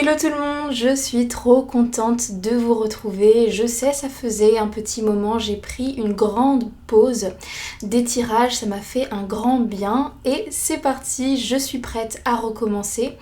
Hello tout le monde, je suis trop contente de vous retrouver. Je sais, ça faisait un petit moment, j'ai pris une grande pause des tirages, ça m'a fait un grand bien et c'est parti, je suis prête à recommencer.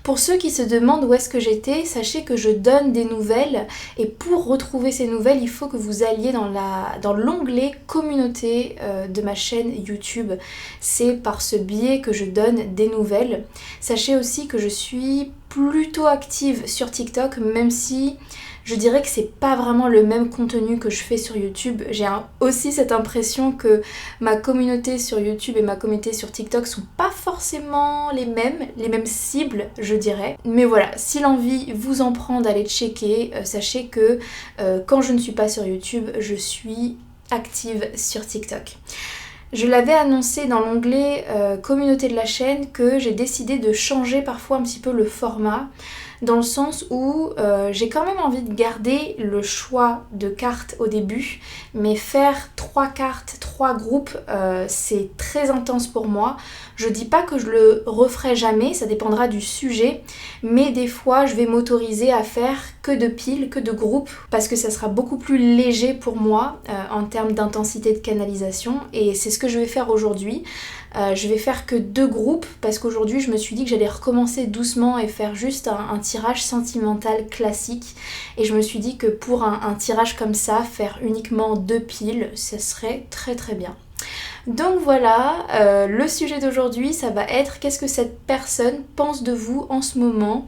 Pour ceux qui se demandent où est-ce que j'étais, sachez que je donne des nouvelles et pour retrouver ces nouvelles, il faut que vous alliez dans l'onglet communauté de ma chaîne YouTube. C'est par ce biais que je donne des nouvelles. Sachez aussi que je suis plutôt active sur TikTok, même si je dirais que c'est pas vraiment le même contenu que je fais sur YouTube. J'ai aussi cette impression que ma communauté sur YouTube et ma communauté sur TikTok sont pas forcément les mêmes cibles, je dirais. Mais voilà, si l'envie vous en prend d'aller checker, sachez que quand je ne suis pas sur YouTube, je suis active sur TikTok. Je l'avais annoncé dans l'onglet communauté de la chaîne que j'ai décidé de changer parfois un petit peu le format dans le sens où j'ai quand même envie de garder le choix de cartes au début, mais faire 3 cartes, 3 groupes, c'est très intense pour moi. Je dis pas que je le referai jamais, ça dépendra du sujet, mais des fois je vais m'autoriser à faire que de piles, que de groupes, parce que ça sera beaucoup plus léger pour moi en termes d'intensité de canalisation, et c'est ce que je vais faire aujourd'hui. Je vais faire que 2 groupes parce qu'aujourd'hui je me suis dit que j'allais recommencer doucement et faire juste un tirage sentimental classique, et je me suis dit que pour un tirage comme ça, faire uniquement 2 piles, ça serait très très bien. Donc voilà, le sujet d'aujourd'hui ça va être qu'est-ce que cette personne pense de vous en ce moment.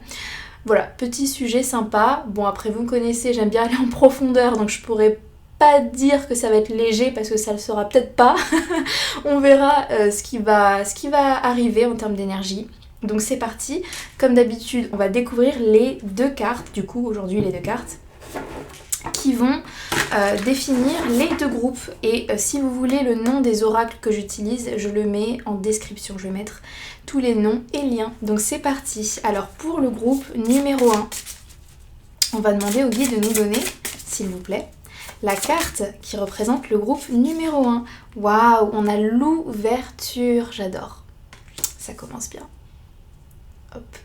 Voilà, petit sujet sympa. Bon, après vous me connaissez, j'aime bien aller en profondeur, donc je pourrais pas dire que ça va être léger parce que ça le sera peut-être pas. On verra ce qui va arriver en termes d'énergie. Donc c'est parti. Comme d'habitude, on va découvrir les 2 cartes. Du coup, aujourd'hui, les 2 cartes qui vont définir les 2 groupes. Et si vous voulez le nom des oracles que j'utilise, je le mets en description. Je vais mettre tous les noms et liens. Donc c'est parti. Alors pour le groupe numéro 1, on va demander au guide de nous donner, s'il vous plaît, la carte qui représente le groupe numéro 1. Waouh, on a l'ouverture, j'adore. Ça commence bien. Hop.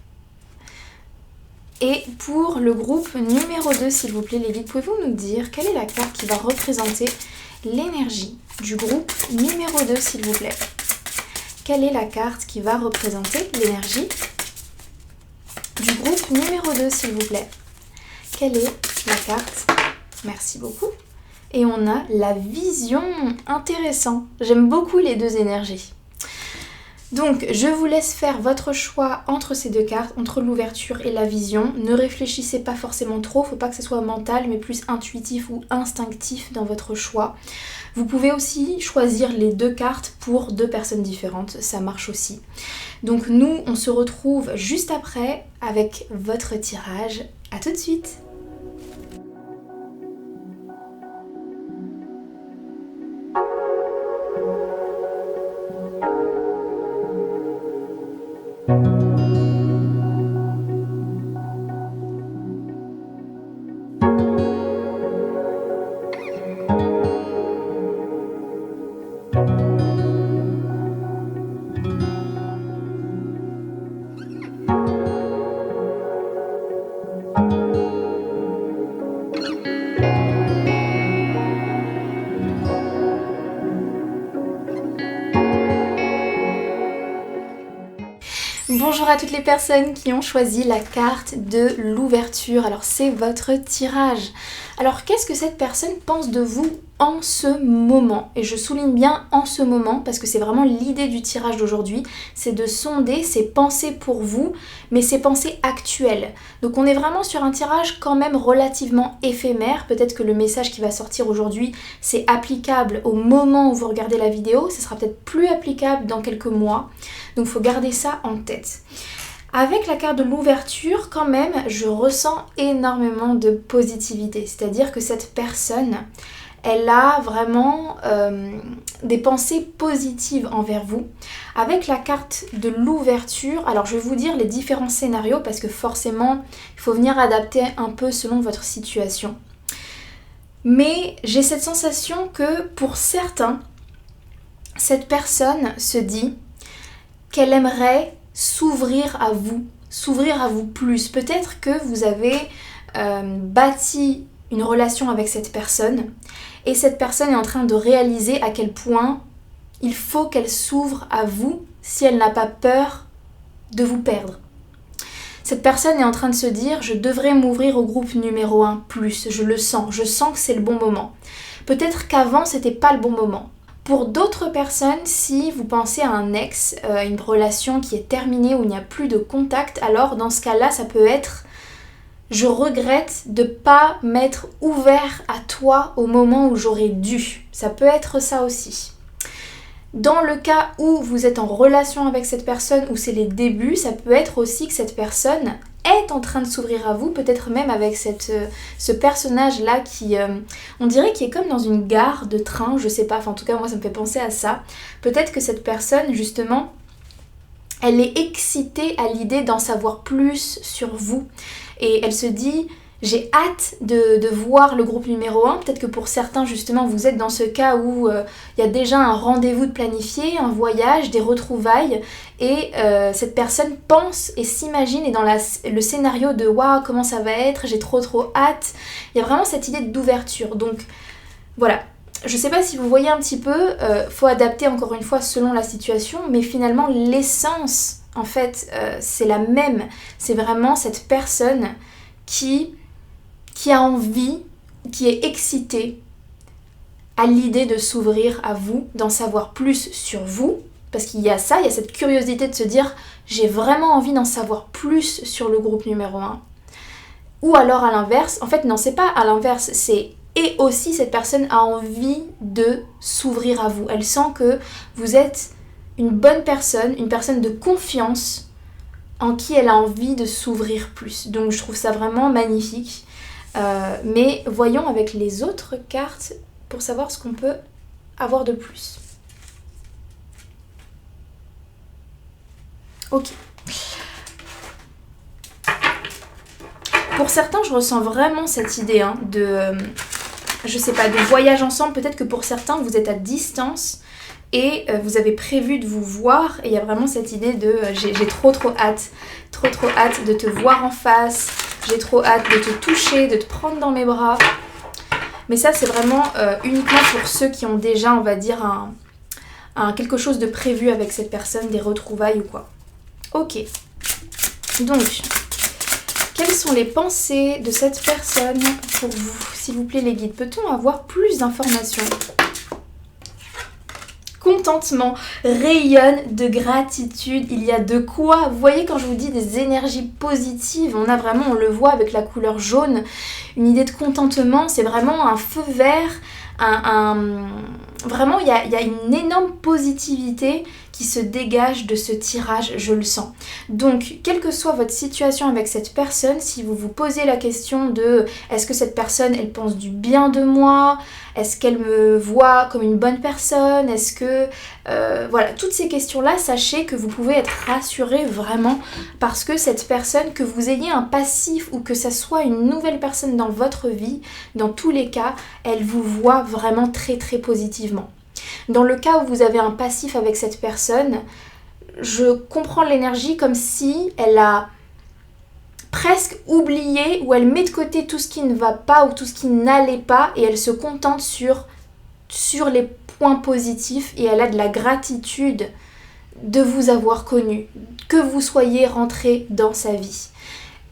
Et pour le groupe numéro 2, s'il vous plaît, les guides, pouvez-vous nous dire quelle est la carte qui va représenter l'énergie du groupe numéro 2, s'il vous plaît? Quelle est la carte qui va représenter l'énergie du groupe numéro 2, s'il vous plaît? Quelle est la carte? Merci beaucoup. Et on a la vision. Intéressant. J'aime beaucoup les 2 énergies. Donc, je vous laisse faire votre choix entre ces 2 cartes, entre l'ouverture et la vision. Ne réfléchissez pas forcément trop, faut pas que ce soit mental, mais plus intuitif ou instinctif dans votre choix. Vous pouvez aussi choisir les 2 cartes pour 2 personnes différentes, ça marche aussi. Donc nous, on se retrouve juste après avec votre tirage. À tout de suite. Bonjour à toutes les personnes qui ont choisi la carte de l'ouverture. Alors c'est votre tirage. Alors qu'est-ce que cette personne pense de vous en ce moment? Et je souligne bien en ce moment parce que c'est vraiment l'idée du tirage d'aujourd'hui. C'est de sonder ses pensées pour vous, mais ses pensées actuelles. Donc on est vraiment sur un tirage quand même relativement éphémère. Peut-être que le message qui va sortir aujourd'hui, c'est applicable au moment où vous regardez la vidéo. Ce sera peut-être plus applicable dans quelques mois. Donc il faut garder ça en tête. Avec la carte de l'ouverture, quand même, je ressens énormément de positivité. C'est-à-dire que cette personne, elle a vraiment des pensées positives envers vous. Avec la carte de l'ouverture, alors je vais vous dire les différents scénarios parce que forcément, il faut venir adapter un peu selon votre situation. Mais j'ai cette sensation que pour certains, cette personne se dit qu'elle aimerait s'ouvrir à vous s'ouvrir à vous plus. Peut-être que vous avez bâti une relation avec cette personne et cette personne est en train de réaliser à quel point il faut qu'elle s'ouvre à vous si elle n'a pas peur de vous perdre. Cette personne est en train de se dire « je devrais m'ouvrir au groupe numéro 1 plus, je le sens, je sens que c'est le bon moment ». Peut-être qu'avant c'était pas le bon moment. Pour d'autres personnes, si vous pensez à un ex, une relation qui est terminée où il n'y a plus de contact, alors dans ce cas-là, ça peut être « je regrette de ne pas m'être ouvert à toi au moment où j'aurais dû ». Ça peut être ça aussi. Dans le cas où vous êtes en relation avec cette personne, où c'est les débuts, ça peut être aussi que cette personne est en train de s'ouvrir à vous, peut-être même avec ce personnage-là qui, on dirait qu'il est comme dans une gare de train, je sais pas, enfin en tout cas moi ça me fait penser à ça. Peut-être que cette personne, justement, elle est excitée à l'idée d'en savoir plus sur vous. Et elle se dit... j'ai hâte de voir le groupe numéro 1. Peut-être que pour certains, justement, vous êtes dans ce cas où il y a déjà un rendez-vous de planifié, un voyage, des retrouvailles. Et cette personne pense et s'imagine et dans le scénario de « waouh, comment ça va être, j'ai trop hâte ». Il y a vraiment cette idée d'ouverture. Donc voilà, je sais pas si vous voyez un petit peu, faut adapter encore une fois selon la situation. Mais finalement, l'essence, en fait, c'est la même. C'est vraiment cette personne qui a envie, qui est excitée à l'idée de s'ouvrir à vous, d'en savoir plus sur vous, parce qu'il y a ça, il y a cette curiosité de se dire « j'ai vraiment envie d'en savoir plus sur le groupe numéro 1 ». Ou alors à l'inverse, en fait non, c'est pas à l'inverse, c'est et aussi cette personne a envie de s'ouvrir à vous. Elle sent que vous êtes une bonne personne, une personne de confiance en qui elle a envie de s'ouvrir plus. Donc je trouve ça vraiment magnifique. Mais voyons avec les autres cartes pour savoir ce qu'on peut avoir de plus. Ok. Pour certains, je ressens vraiment cette idée je sais pas, de voyage ensemble. Peut-être que pour certains, vous êtes à distance et vous avez prévu de vous voir. Et il y a vraiment cette idée de j'ai trop hâte de te voir en face. J'ai trop hâte de te toucher, de te prendre dans mes bras. Mais ça, c'est vraiment uniquement pour ceux qui ont déjà, on va dire, quelque chose de prévu avec cette personne, des retrouvailles ou quoi. Ok. Donc, quelles sont les pensées de cette personne pour vous? S'il vous plaît, les guides, peut-on avoir plus d'informations? Contentement, rayonne de gratitude, il y a de quoi. Vous voyez, quand je vous dis des énergies positives, on le voit avec la couleur jaune, une idée de contentement, c'est vraiment un feu vert, vraiment il y a une énorme positivité qui se dégage de ce tirage, je le sens. Donc, quelle que soit votre situation avec cette personne, si vous vous posez la question de est-ce que cette personne, elle pense du bien de moi? Est-ce qu'elle me voit comme une bonne personne? Est-ce que... voilà, toutes ces questions-là, sachez que vous pouvez être rassuré vraiment parce que cette personne, que vous ayez un passif ou que ça soit une nouvelle personne dans votre vie, dans tous les cas, elle vous voit vraiment très positivement. Dans le cas où vous avez un passif avec cette personne, je comprends l'énergie comme si elle a presque oublié ou elle met de côté tout ce qui ne va pas ou tout ce qui n'allait pas et elle se contente sur les points positifs et elle a de la gratitude de vous avoir connu, que vous soyez rentré dans sa vie.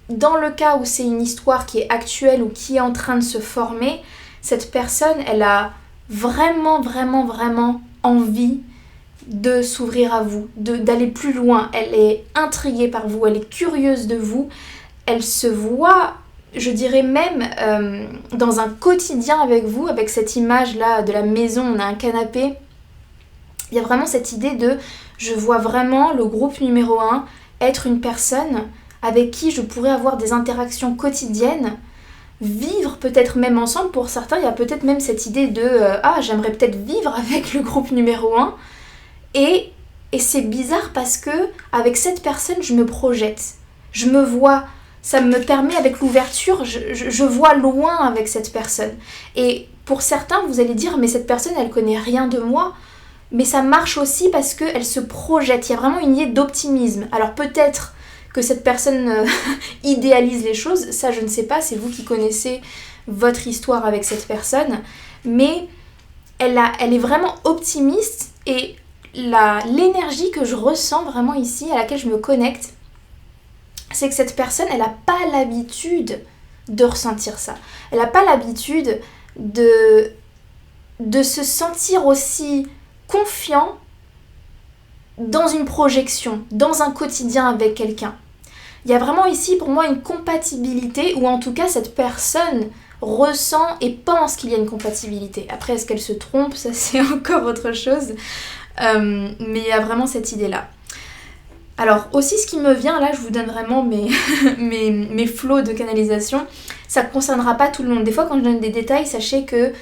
Dans le cas où c'est une histoire qui est actuelle ou qui est en train de se former, cette personne, elle a vraiment envie de s'ouvrir à vous, d'aller plus loin. Elle est intriguée par vous, elle est curieuse de vous. Elle se voit, je dirais même, dans un quotidien avec vous, avec cette image-là de la maison, on a un canapé. Il y a vraiment cette idée de, je vois vraiment le groupe numéro 1 être une personne avec qui je pourrais avoir des interactions quotidiennes, vivre peut-être même ensemble. Pour certains, il y a peut-être même cette idée de j'aimerais peut-être vivre avec le groupe numéro 1. Et c'est bizarre parce que avec cette personne, je me projette. Je me vois, ça me permet avec l'ouverture, je vois loin avec cette personne. Et pour certains, vous allez dire, mais cette personne, elle connaît rien de moi. Mais ça marche aussi parce qu'elle se projette. Il y a vraiment une idée d'optimisme. Alors peut-être que cette personne idéalise les choses, ça je ne sais pas, c'est vous qui connaissez votre histoire avec cette personne, mais elle est vraiment optimiste et l'énergie que je ressens vraiment ici, à laquelle je me connecte, c'est que cette personne, elle n'a pas l'habitude de ressentir ça. Elle n'a pas l'habitude de se sentir aussi confiant dans une projection, dans un quotidien avec quelqu'un. Il y a vraiment ici pour moi une compatibilité, ou en tout cas cette personne ressent et pense qu'il y a une compatibilité. Après, est-ce qu'elle se trompe? Ça c'est encore autre chose. Mais il y a vraiment cette idée-là. Alors aussi ce qui me vient, là je vous donne vraiment mes flots de canalisation, ça ne concernera pas tout le monde. Des fois quand je donne des détails, sachez que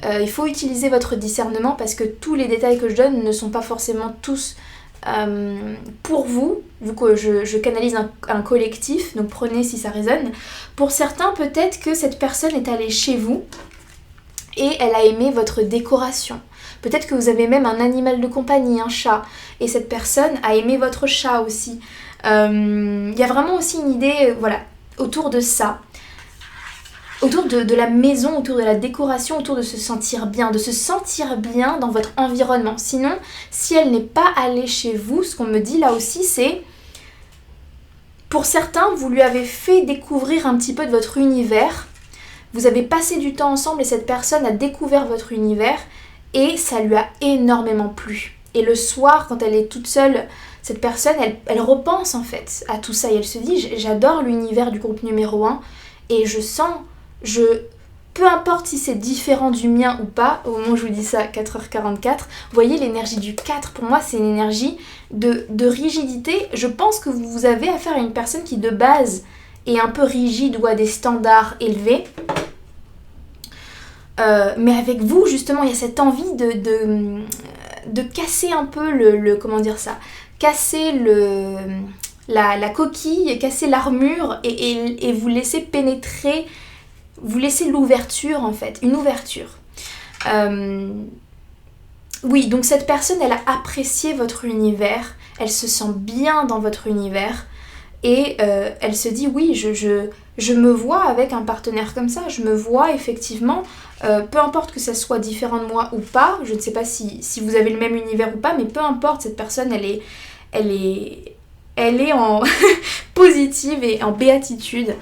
il faut utiliser votre discernement parce que tous les détails que je donne ne sont pas forcément tous pour vous, vu que je canalise un collectif, donc prenez si ça résonne. Pour certains, peut-être que cette personne est allée chez vous et elle a aimé votre décoration. Peut-être que vous avez même un animal de compagnie, un chat, et cette personne a aimé votre chat aussi. Il y a vraiment aussi une idée, voilà, autour de ça. Autour de la maison, autour de la décoration, autour de se sentir bien dans votre environnement. Sinon, si elle n'est pas allée chez vous, ce qu'on me dit là aussi, c'est pour certains, vous lui avez fait découvrir un petit peu de votre univers, vous avez passé du temps ensemble et cette personne a découvert votre univers et ça lui a énormément plu. Et le soir, quand elle est toute seule, cette personne, elle repense en fait à tout ça et elle se dit « J'adore l'univers du groupe numéro 1 et je sens... peu importe si c'est différent du mien ou pas, au moment où je vous dis ça, 4h44, vous voyez l'énergie du 4, pour moi c'est une énergie de rigidité. Je pense que vous avez affaire à une personne qui de base est un peu rigide ou a des standards élevés. Mais avec vous justement il y a cette envie de casser un peu comment dire ça, casser la coquille, casser l'armure et vous laisser pénétrer. Vous laissez l'ouverture en fait, une ouverture. Oui, donc cette personne, elle a apprécié votre univers, elle se sent bien dans votre univers et elle se dit oui, je me vois avec un partenaire comme ça, je me vois effectivement, peu importe que ça soit différent de moi ou pas, je ne sais pas si vous avez le même univers ou pas, mais peu importe, cette personne, elle est en positive et en béatitude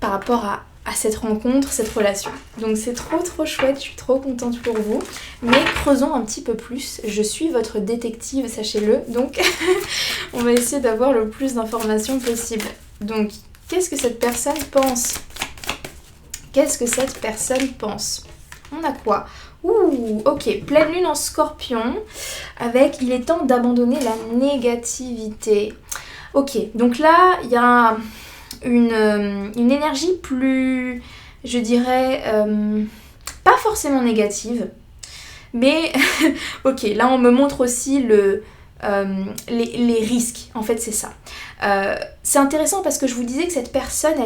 par rapport à cette rencontre, cette relation. Donc c'est trop chouette, je suis trop contente pour vous. Mais creusons un petit peu plus. Je suis votre détective, sachez-le. Donc on va essayer d'avoir le plus d'informations possible. Donc qu'est-ce que cette personne pense? Qu'est-ce que cette personne pense? On a quoi? Ouh, ok, pleine lune en scorpion avec il est temps d'abandonner la négativité. Ok, donc là, il y a une énergie plus, je dirais, pas forcément négative, mais ok, là on me montre aussi les risques, en fait c'est ça. C'est intéressant parce que je vous disais que cette personne,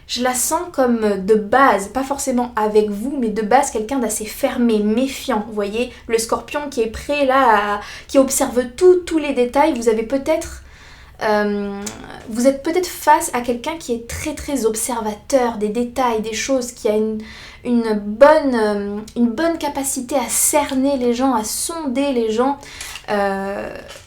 je la sens comme de base, pas forcément avec vous, mais de base quelqu'un d'assez fermé, méfiant. Vous voyez, le scorpion qui est prêt là, qui observe tous les détails. Vous êtes peut-être face à quelqu'un qui est très observateur des détails, des choses, qui a une bonne capacité à cerner les gens, à sonder les gens.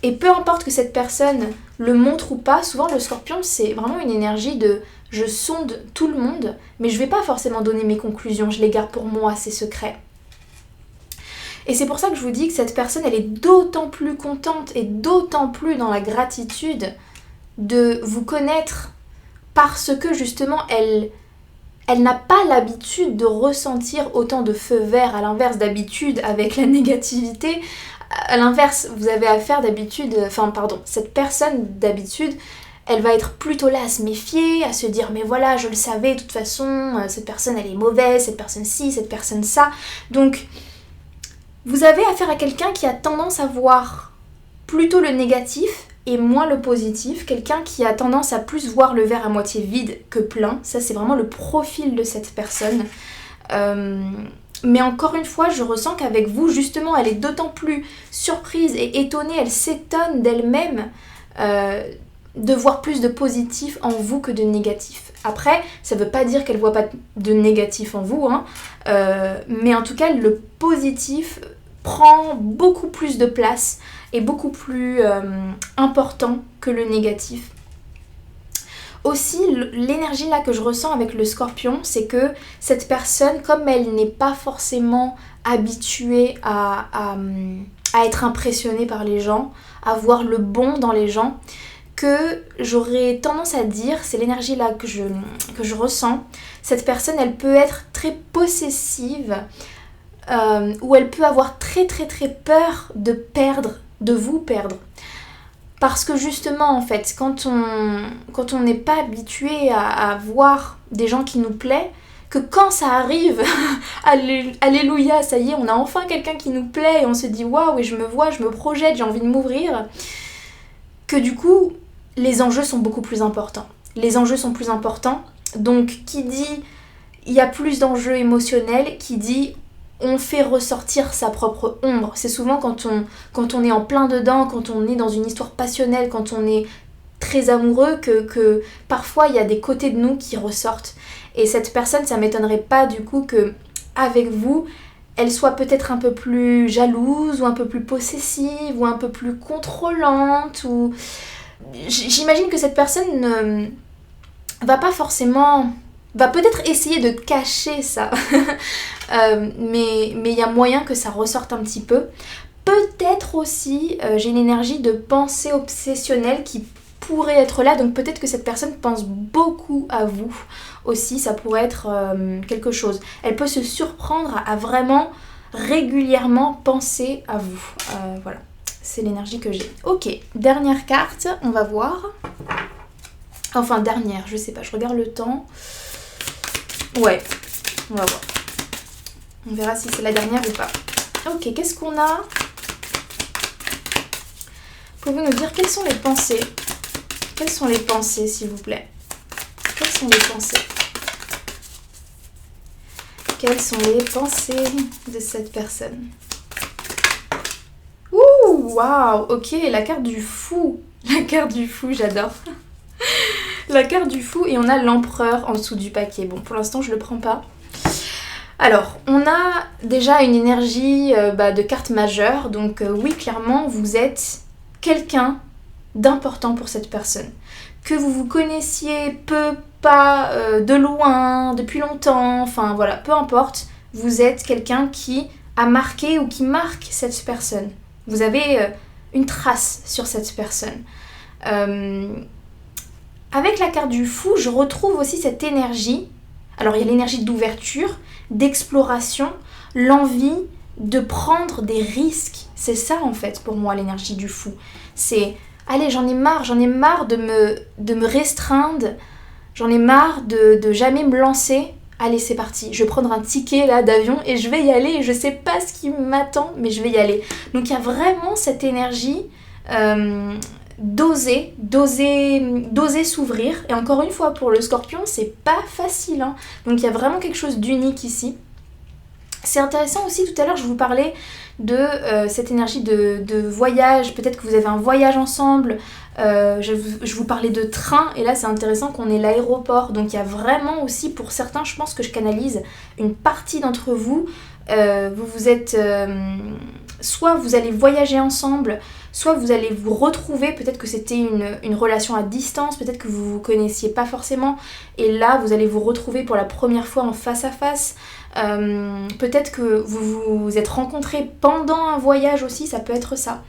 Et peu importe que cette personne le montre ou pas, souvent le scorpion c'est vraiment une énergie de je sonde tout le monde, mais je vais pas forcément donner mes conclusions, je les garde pour moi, c'est secret. Et c'est pour ça que je vous dis que cette personne, elle est d'autant plus contente et d'autant plus dans la gratitude de vous connaître parce que justement, elle n'a pas l'habitude de ressentir autant de feu vert, à l'inverse d'habitude avec la négativité. À l'inverse, vous avez affaire d'habitude, cette personne d'habitude, elle va être plutôt là à se méfier, à se dire mais voilà, je le savais de toute façon, cette personne elle est mauvaise, cette personne ci, cette personne ça. Donc, vous avez affaire à quelqu'un qui a tendance à voir plutôt le négatif et moins le positif, quelqu'un qui a tendance à plus voir le verre à moitié vide que plein. Ça c'est vraiment le profil de cette personne. Mais encore une fois, je ressens qu'avec vous, justement, elle est d'autant plus surprise et étonnée, elle s'étonne d'elle-même de voir plus de positif en vous que de négatif. Après, ça veut pas dire qu'elle voit pas de négatif en vous, hein, mais en tout cas, le positif prend beaucoup plus de place et beaucoup plus important que le négatif. Aussi, l'énergie là que je ressens avec le Scorpion, c'est que cette personne, comme elle n'est pas forcément habituée à être impressionnée par les gens, à voir le bon dans les gens, que j'aurais tendance à dire, c'est l'énergie là que je ressens, cette personne elle peut être très possessive, ou elle peut avoir très très très peur de vous perdre. Parce que justement en fait, quand on n'est pas habitué à voir des gens qui nous plaisent, que quand ça arrive, alléluia, ça y est, on a enfin quelqu'un qui nous plaît et on se dit waouh, et je me vois, je me projette, j'ai envie de m'ouvrir, que du coup, les enjeux sont beaucoup plus importants. Les enjeux sont plus importants, donc qui dit il y a plus d'enjeux émotionnels, qui dit on fait ressortir sa propre ombre. C'est souvent quand on est en plein dedans, quand on est dans une histoire passionnelle, quand on est très amoureux, que parfois il y a des côtés de nous qui ressortent. Et cette personne, ça m'étonnerait pas du coup que avec vous, elle soit peut-être un peu plus jalouse, ou un peu plus possessive, ou un peu plus contrôlante, ou... J'imagine que cette personne ne va pas forcément... va peut-être essayer de cacher ça, mais il y a moyen que ça ressorte un petit peu. Peut-être aussi, j'ai une énergie de pensée obsessionnelle qui pourrait être là, donc peut-être que cette personne pense beaucoup à vous aussi, ça pourrait être quelque chose. Elle peut se surprendre à vraiment régulièrement penser à vous. Voilà, c'est l'énergie que j'ai. Ok, dernière carte, on va voir. Enfin, dernière, je sais pas, je regarde le temps. Ouais, on va voir. On verra si c'est la dernière ou pas. Ok, qu'est-ce qu'on a? Pouvez-vous nous dire quelles sont les pensées? Quelles sont les pensées, s'il vous plaît? Quelles sont les pensées? Quelles sont les pensées de cette personne? Ouh, waouh, ok, la carte du fou. La carte du fou, j'adore. La carte du fou, et on a l'empereur en dessous du paquet. Bon, pour l'instant, je le prends pas. Alors, on a déjà une énergie de carte majeure. Donc oui, clairement, vous êtes quelqu'un d'important pour cette personne. Que vous vous connaissiez peu, pas, de loin, depuis longtemps, enfin voilà, peu importe, vous êtes quelqu'un qui a marqué ou qui marque cette personne. Vous avez une trace sur cette personne. Avec la carte du fou, je retrouve aussi cette énergie. Alors il y a l'énergie d'ouverture, d'exploration, l'envie de prendre des risques. C'est ça en fait pour moi l'énergie du fou. C'est allez, j'en ai marre de me restreindre, j'en ai marre de jamais me lancer. Allez, c'est parti, je vais prendre un ticket là d'avion et je vais y aller. Je sais pas ce qui m'attend, mais je vais y aller. Donc il y a vraiment cette énergie d'oser s'ouvrir. Et encore une fois, pour le Scorpion, c'est pas facile, hein. Donc il y a vraiment quelque chose d'unique ici. C'est intéressant aussi, tout à l'heure je vous parlais de cette énergie de voyage, peut-être que vous avez un voyage ensemble, je vous parlais de train, et là c'est intéressant qu'on ait l'aéroport, donc il y a vraiment aussi pour certains, je pense que je canalise une partie d'entre vous, vous êtes, soit vous allez voyager ensemble, soit vous allez vous retrouver, peut-être que c'était une relation à distance, peut-être que vous ne vous connaissiez pas forcément, et là vous allez vous retrouver pour la première fois en face à face. Peut-être que vous vous êtes rencontrés pendant un voyage aussi, ça peut être ça.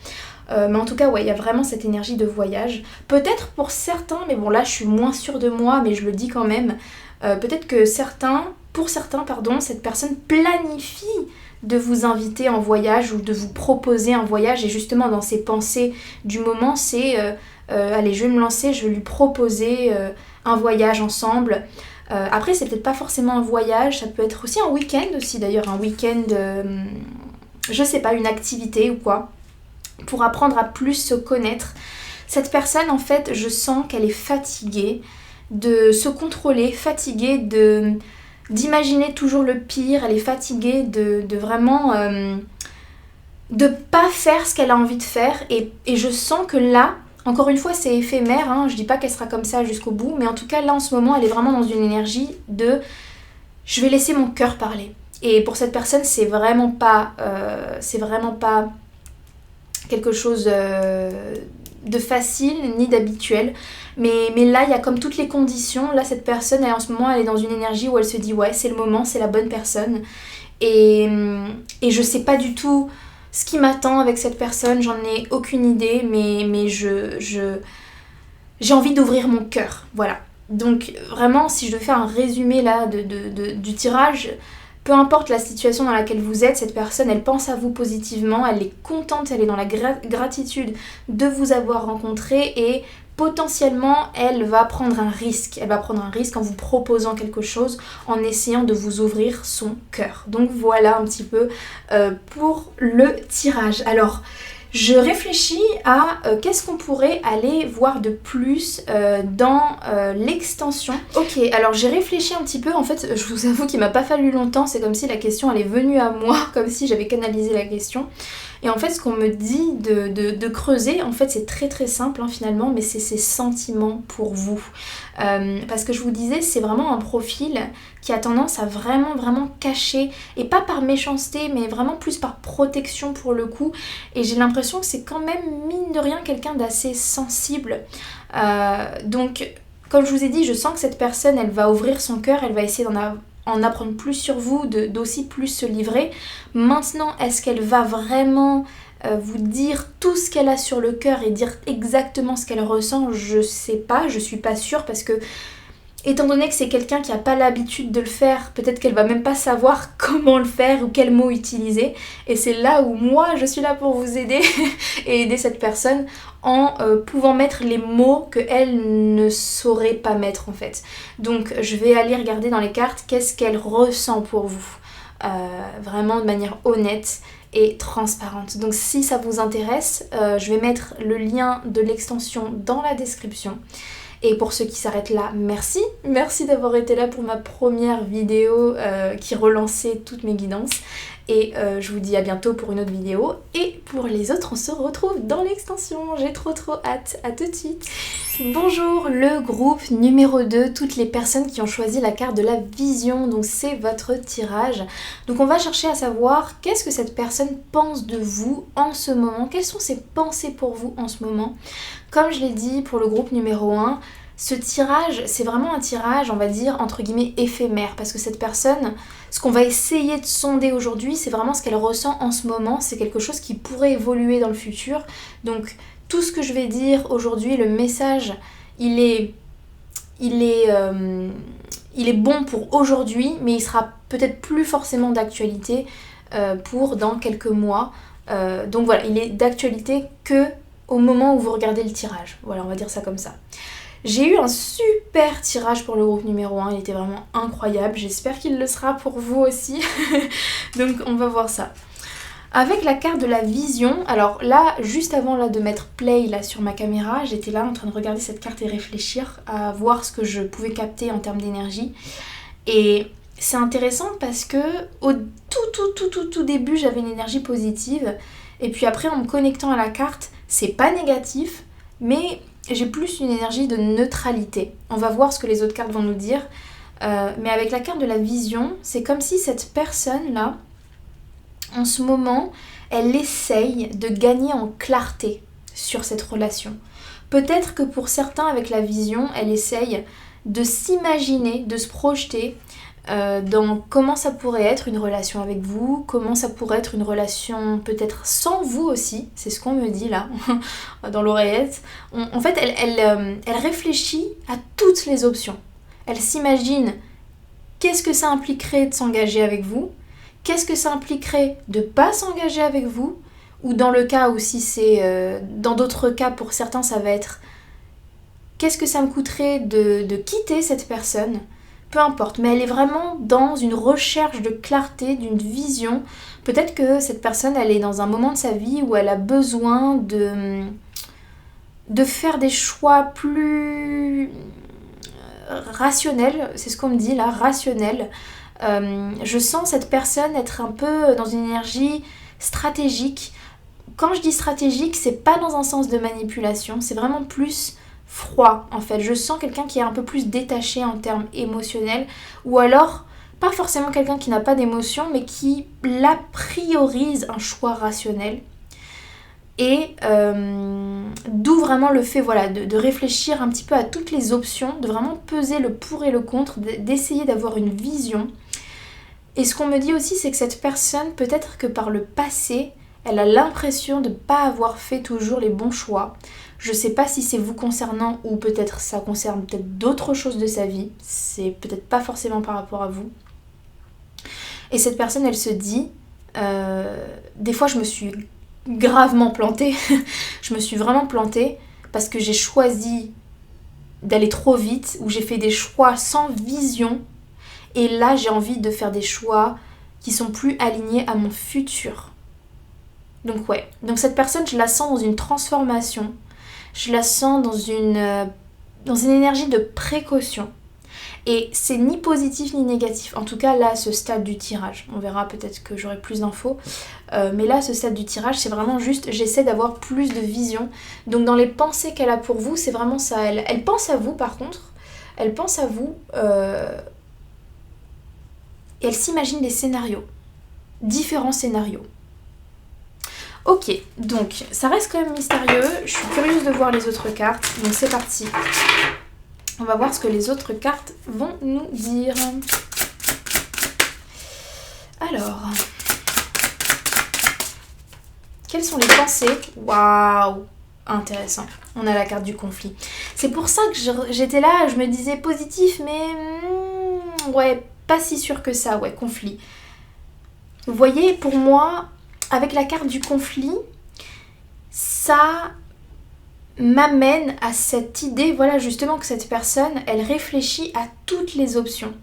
Mais en tout cas, ouais, il y a vraiment cette énergie de voyage. Peut-être pour certains, mais bon là je suis moins sûre de moi, mais je le dis quand même. Peut-être que pour certains, cette personne planifie de vous inviter en voyage ou de vous proposer un voyage, et justement dans ses pensées du moment, c'est allez, je vais me lancer, je vais lui proposer un voyage ensemble. Après, c'est peut-être pas forcément un voyage, ça peut être aussi un week-end aussi d'ailleurs, un week-end, je sais pas, une activité ou quoi, pour apprendre à plus se connaître. Cette personne, en fait, je sens qu'elle est fatiguée de se contrôler, fatiguée d'imaginer toujours le pire, elle est fatiguée de vraiment de pas faire ce qu'elle a envie de faire, et je sens que là, Encore une fois, c'est éphémère, hein, je dis pas qu'elle sera comme ça jusqu'au bout, mais en tout cas, là, en ce moment, elle est vraiment dans une énergie de « je vais laisser mon cœur parler ». Et pour cette personne, c'est vraiment pas quelque chose de facile ni d'habituel. Mais là, il y a comme toutes les conditions. Là, cette personne, en ce moment, elle est dans une énergie où elle se dit « ouais, c'est le moment, c'est la bonne personne ». Et je sais pas du tout ce qui m'attend avec cette personne, j'en ai aucune idée, mais j'ai envie d'ouvrir mon cœur, voilà. Donc vraiment, si je devais faire un résumé là du tirage, peu importe la situation dans laquelle vous êtes, cette personne, elle pense à vous positivement, elle est contente, elle est dans la gratitude de vous avoir rencontré et potentiellement, elle va prendre un risque. Elle va prendre un risque en vous proposant quelque chose, en essayant de vous ouvrir son cœur. Donc voilà un petit peu pour le tirage. Alors, je réfléchis à qu'est-ce qu'on pourrait aller voir de plus dans l'extension. Ok, alors j'ai réfléchi un petit peu, en fait je vous avoue qu'il m'a pas fallu longtemps, c'est comme si la question elle est venue à moi, comme si j'avais canalisé la question. Et en fait ce qu'on me dit de creuser, en fait c'est très très simple hein, finalement, mais c'est ses sentiments pour vous. Parce que je vous disais, c'est vraiment un profil qui a tendance à vraiment cacher, et pas par méchanceté, mais vraiment plus par protection pour le coup. Et j'ai l'impression que c'est quand même, mine de rien, quelqu'un d'assez sensible. Donc, comme je vous ai dit, je sens que cette personne, elle va ouvrir son cœur, elle va essayer en apprendre plus sur vous, d'aussi plus se livrer. Maintenant, est-ce qu'elle va vraiment vous dire tout ce qu'elle a sur le cœur et dire exactement ce qu'elle ressent? Je sais pas, je suis pas sûre, parce que étant donné que c'est quelqu'un qui n'a pas l'habitude de le faire, peut-être qu'elle va même pas savoir comment le faire ou quels mots utiliser. Et c'est là où moi je suis là pour vous aider et aider cette personne en pouvant mettre les mots qu'elle ne saurait pas mettre en fait. Donc je vais aller regarder dans les cartes qu'est-ce qu'elle ressent pour vous. Vraiment de manière honnête et transparente. Donc si ça vous intéresse, je vais mettre le lien de l'extension dans la description. Et pour ceux qui s'arrêtent là, merci. Merci d'avoir été là pour ma première vidéo qui relançait toutes mes guidances. Et je vous dis à bientôt pour une autre vidéo. Et pour les autres, on se retrouve dans l'extension. J'ai trop hâte. À tout de suite. Bonjour le groupe numéro 2, toutes les personnes qui ont choisi la carte de la vision. Donc c'est votre tirage. Donc on va chercher à savoir qu'est-ce que cette personne pense de vous en ce moment. Quelles sont ses pensées pour vous en ce moment. Comme je l'ai dit pour le groupe numéro 1, ce tirage, c'est vraiment un tirage, on va dire, entre guillemets, éphémère. Parce que cette personne, ce qu'on va essayer de sonder aujourd'hui, c'est vraiment ce qu'elle ressent en ce moment. C'est quelque chose qui pourrait évoluer dans le futur. Donc, tout ce que je vais dire aujourd'hui, le message, il est bon pour aujourd'hui, mais il sera peut-être plus forcément d'actualité pour dans quelques mois. Donc voilà, il est d'actualité que au moment où vous regardez le tirage. Voilà, on va dire ça comme ça. J'ai eu un super tirage pour le groupe numéro 1, il était vraiment incroyable, j'espère qu'il le sera pour vous aussi. Donc on va voir ça. Avec la carte de la vision, alors là, juste avant là, de mettre play là, sur ma caméra, j'étais là en train de regarder cette carte et réfléchir à voir ce que je pouvais capter en termes d'énergie. Et c'est intéressant parce que au tout début, j'avais une énergie positive. Et puis après, en me connectant à la carte, c'est pas négatif, mais j'ai plus une énergie de neutralité. On va voir ce que les autres cartes vont nous dire. Mais avec la carte de la vision, c'est comme si cette personne-là, en ce moment, elle essaye de gagner en clarté sur cette relation. Peut-être que pour certains, avec la vision, elle essaye de s'imaginer, de se projeter dans comment ça pourrait être une relation avec vous, comment ça pourrait être une relation peut-être sans vous aussi, c'est ce qu'on me dit là, dans l'oreillette. En fait, elle réfléchit à toutes les options. Elle s'imagine qu'est-ce que ça impliquerait de s'engager avec vous, qu'est-ce que ça impliquerait de ne pas s'engager avec vous, ou dans le cas où si c'est... dans d'autres cas, pour certains, ça va être qu'est-ce que ça me coûterait de quitter cette personne. Peu importe, mais elle est vraiment dans une recherche de clarté, d'une vision. Peut-être que cette personne, elle est dans un moment de sa vie où elle a besoin de faire des choix plus rationnels. C'est ce qu'on me dit là, rationnels. Je sens cette personne être un peu dans une énergie stratégique quand je dis stratégique, c'est pas dans un sens de manipulation, c'est vraiment plus froid en fait. Je sens quelqu'un qui est un peu plus détaché en termes émotionnels, ou alors pas forcément quelqu'un qui n'a pas d'émotion, mais qui la priorise un choix rationnel. Et d'où vraiment le fait de réfléchir un petit peu à toutes les options, de vraiment peser le pour et le contre, d'essayer d'avoir une vision. Et ce qu'on me dit aussi, c'est que cette personne, peut-être que par le passé, elle a l'impression de ne pas avoir fait toujours les bons choix. Je ne sais pas si c'est vous concernant ou peut-être ça concerne peut-être d'autres choses de sa vie. C'est peut-être pas forcément par rapport à vous. Et cette personne, elle se dit, des fois je me suis gravement plantée. Je me suis vraiment plantée parce que j'ai choisi d'aller trop vite, ou j'ai fait des choix sans vision. Et là, j'ai envie de faire des choix qui sont plus alignés à mon futur. Donc ouais, donc cette personne, je la sens dans une transformation. Je la sens dans une énergie de précaution. Et c'est ni positif ni négatif. En tout cas, là, à ce stade du tirage. On verra, peut-être que j'aurai plus d'infos. Mais là, à ce stade du tirage, c'est vraiment juste, j'essaie d'avoir plus de vision. Donc dans les pensées qu'elle a pour vous, c'est vraiment ça. Elle pense à vous, par contre. Elle pense à vous... Et elle s'imagine des scénarios. Différents scénarios. Ok, donc ça reste quand même mystérieux. Je suis curieuse de voir les autres cartes. Donc c'est parti. On va voir ce que les autres cartes vont nous dire. Alors. Quelles sont les pensées? Waouh! Intéressant. On a la carte du conflit. C'est pour ça que j'étais là, je me disais positif, mais... ouais, pas si sûr que ça, ouais, conflit. Vous voyez, pour moi, avec la carte du conflit, ça m'amène à cette idée, voilà, justement, que cette personne, elle réfléchit à toutes les options.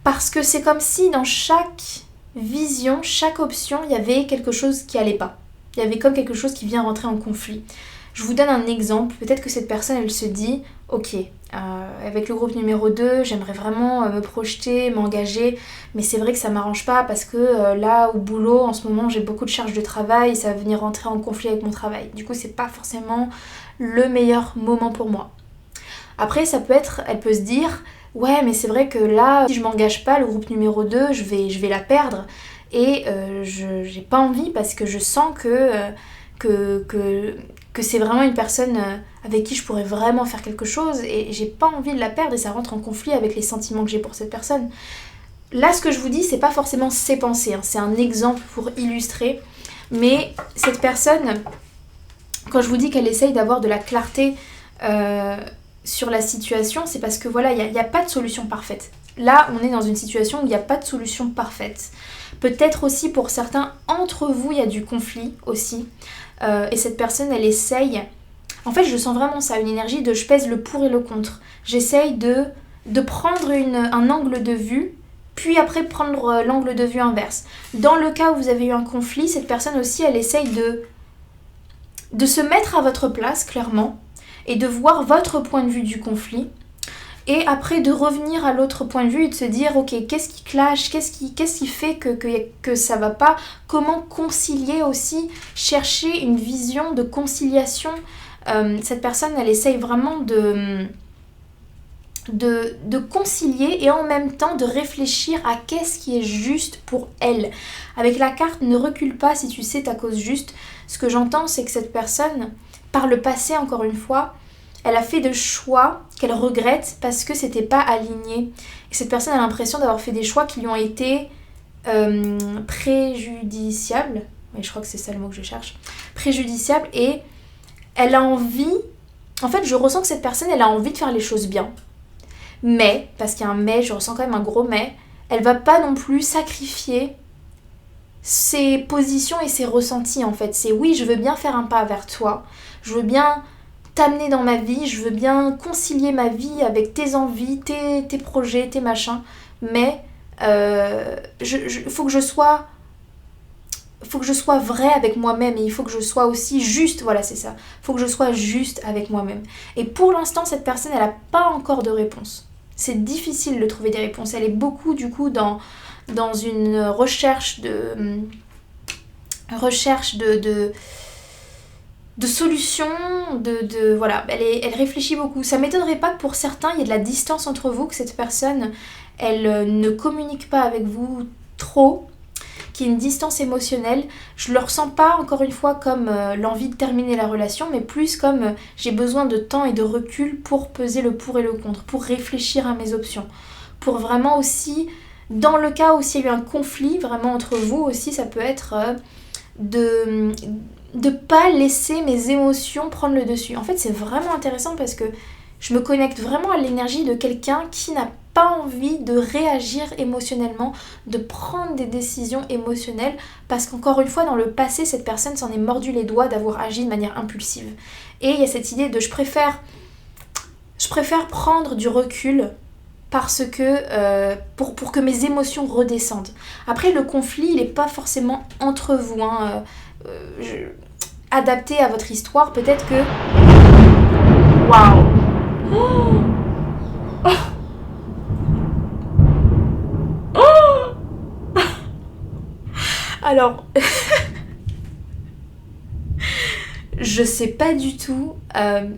Parce que c'est comme si dans chaque vision, chaque option, il y avait quelque chose qui allait pas. Il y avait comme quelque chose qui vient rentrer en conflit. Je vous donne un exemple. Peut-être que cette personne, elle se dit, ok, avec le groupe numéro 2, j'aimerais vraiment me projeter, m'engager, mais c'est vrai que ça m'arrange pas parce que là, au boulot, en ce moment, j'ai beaucoup de charges de travail et ça va venir rentrer en conflit avec mon travail. Du coup, c'est pas forcément le meilleur moment pour moi. Après, ça peut être, elle peut se dire, ouais, mais c'est vrai que là, si je m'engage pas, le groupe numéro 2, je vais la perdre. Et j'ai pas envie parce que je sens que c'est vraiment une personne avec qui je pourrais vraiment faire quelque chose et j'ai pas envie de la perdre et ça rentre en conflit avec les sentiments que j'ai pour cette personne. Là, ce que je vous dis, c'est pas forcément ses pensées, hein, c'est un exemple pour illustrer, mais cette personne, quand je vous dis qu'elle essaye d'avoir de la clarté sur la situation, c'est parce que voilà, il n'y a pas de solution parfaite. Là, on est dans une situation où il n'y a pas de solution parfaite. Peut-être aussi pour certains, entre vous, il y a du conflit aussi. Et cette personne, elle essaye... En fait, je sens vraiment ça, une énergie de je pèse le pour et le contre. J'essaye de prendre un angle de vue, puis après prendre l'angle de vue inverse. Dans le cas où vous avez eu un conflit, cette personne aussi, elle essaye de se mettre à votre place, clairement, et de voir votre point de vue du conflit. Et après de revenir à l'autre point de vue et de se dire ok, qu'est-ce qui clash, qu'est-ce qui fait que ça va pas, comment concilier aussi, chercher une vision de conciliation. Cette personne, elle essaye vraiment de concilier et en même temps de réfléchir à qu'est-ce qui est juste pour elle. Avec la carte ne recule pas si tu sais ta cause juste. Ce que j'entends, c'est que cette personne, par le passé encore une fois, elle a fait des choix qu'elle regrette parce que c'était pas aligné. Et cette personne a l'impression d'avoir fait des choix qui lui ont été préjudiciables. Oui, je crois que c'est ça le mot que je cherche. Préjudiciables. Et elle a envie... En fait, je ressens que cette personne, elle a envie de faire les choses bien. Mais, parce qu'il y a un mais, je ressens quand même un gros mais, elle va pas non plus sacrifier ses positions et ses ressentis, en fait. C'est oui, je veux bien faire un pas vers toi. Je veux bien... t'amener dans ma vie, je veux bien concilier ma vie avec tes envies, tes projets, tes machins, mais faut que je sois vraie avec moi-même et il faut que je sois aussi juste, voilà c'est ça, faut que je sois juste avec moi-même. Et pour l'instant, cette personne, elle n'a pas encore de réponse. C'est difficile de trouver des réponses, elle est beaucoup du coup dans une recherche recherche de solutions, voilà, elle réfléchit beaucoup. Ça m'étonnerait pas que pour certains, il y ait de la distance entre vous, que cette personne, elle ne communique pas avec vous trop, qu'il y ait une distance émotionnelle. Je le ressens pas, encore une fois, comme l'envie de terminer la relation, mais plus comme j'ai besoin de temps et de recul pour peser le pour et le contre, pour réfléchir à mes options, pour vraiment aussi, dans le cas où s'il y a eu un conflit vraiment entre vous aussi, ça peut être de pas laisser mes émotions prendre le dessus. En fait, c'est vraiment intéressant parce que je me connecte vraiment à l'énergie de quelqu'un qui n'a pas envie de réagir émotionnellement, de prendre des décisions émotionnelles, parce qu'encore une fois, dans le passé, cette personne s'en est mordu les doigts d'avoir agi de manière impulsive. Et il y a cette idée de je préfère prendre du recul parce que pour que mes émotions redescendent. Après, le conflit, il n'est pas forcément entre vous, hein. Adapté à votre histoire, peut-être que... Waouh. Alors, je sais pas du tout